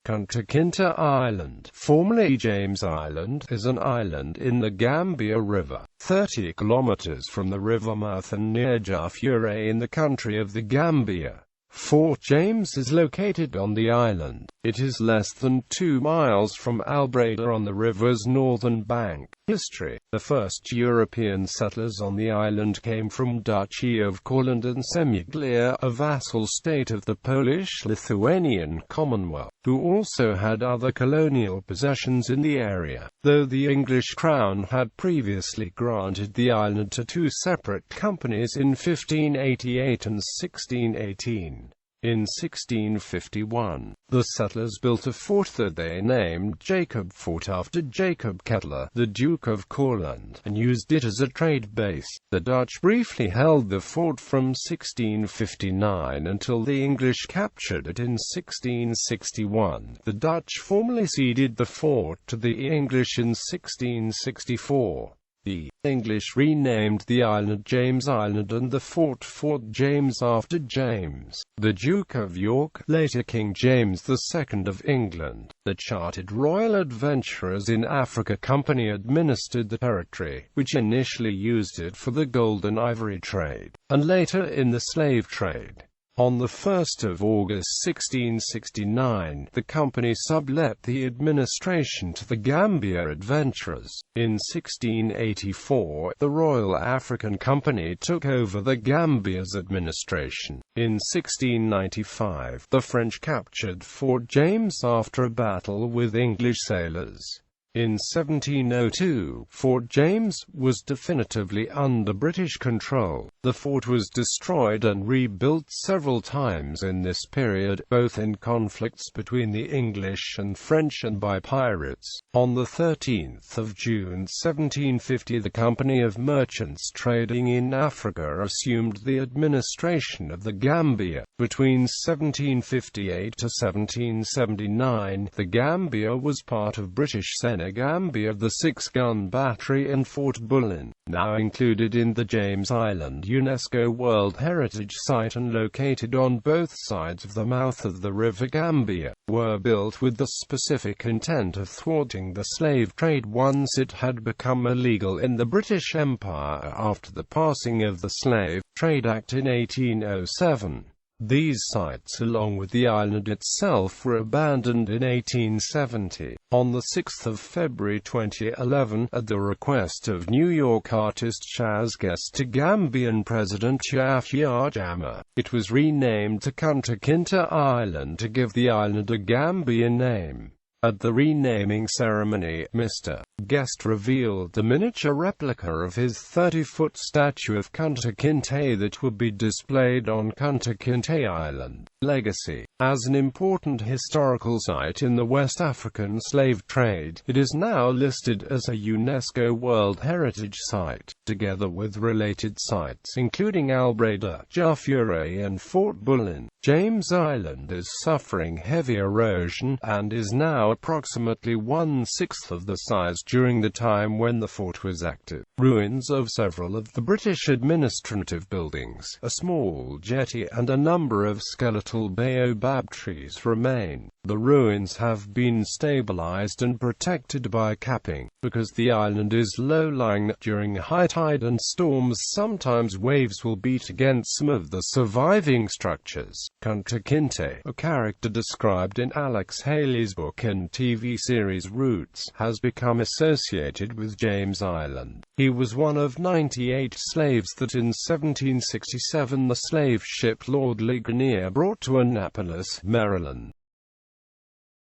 Kunta Kinteh Island, formerly James Island, is an island in the Gambia River, 30 kilometers from the river mouth and near Juffureh in the country of the Gambia. Fort James is located on the island. It is less than 2 miles from Albreda on the river's northern bank. History: the first European settlers on the island came from Duchy of Courland and Semiglia, a vassal state of the Polish-Lithuanian Commonwealth, who also had other colonial possessions in the area, though the English crown had previously granted the island to 2 separate companies in 1588 and 1618. In 1651, the settlers built a fort that they named Jacob.Fort after Jacob Kettler, the Duke of Courland, and used it as a trade base. The Dutch briefly held the fort from 1659 until the English captured it in 1661. The Dutch formally ceded the fort to the English in 1664. The English renamed the island James Island and the fort Fort James after James, the Duke of York, later King James II of England. The chartered Royal Adventurers in Africa Company administered the territory, which initially used it for the gold and ivory trade, and later in the slave trade. On 1 August 1669, the company sublet the administration to the Gambia Adventurers. In 1684, the Royal African Company took over the Gambia's administration. In 1695, the French captured Fort James after a battle with English sailors. In 1702, Fort James was definitively under British control. The fort was destroyed and rebuilt several times in this period, both in conflicts between the English and French and by pirates. On 13 June 1750, the Company of Merchants trading in Africa assumed the administration of the Gambia. Between 1758 to 1779, the Gambia was part of British Gambia, the 6-gun battery and Fort Bullen, now included in the James Island UNESCO World Heritage Site and located on both sides of the mouth of the River Gambia, were built with the specific intent of thwarting the slave trade once it had become illegal in the British Empire after the passing of the Slave Trade Act in 1807. These sites, along with the island itself, were abandoned in 1870. On 6 February 2011, at the request of New York artist Chaz Guest to Gambian President Juffureh, it was renamed to Kunta Kinteh Island to give the island a Gambian name. At the renaming ceremony, Mr. Guest revealed the miniature replica of his 30-foot statue of Kunta Kinteh that would be displayed on Kunta Kinteh Island. Legacy: as an important historical site in the West African slave trade, it is now listed as a UNESCO World Heritage Site, together with related sites including Albreda, Juffureh and Fort Bullen. James Island is suffering heavy erosion, and is now approximately 1/6 of the size during the time when the fort was active. Ruins of several of the British administrative buildings, a small jetty and a number of skeletal baobab trees remain. The ruins have been stabilized and protected by capping. Because the island is low-lying, during high tide and storms sometimes waves will beat against some of the surviving structures. Kunta Kinteh, a character described in Alex Haley's book and TV series Roots, has become associated with James Island. He was one of 98 slaves that in 1767 the slave ship Lord Ligonier brought to Annapolis, Maryland.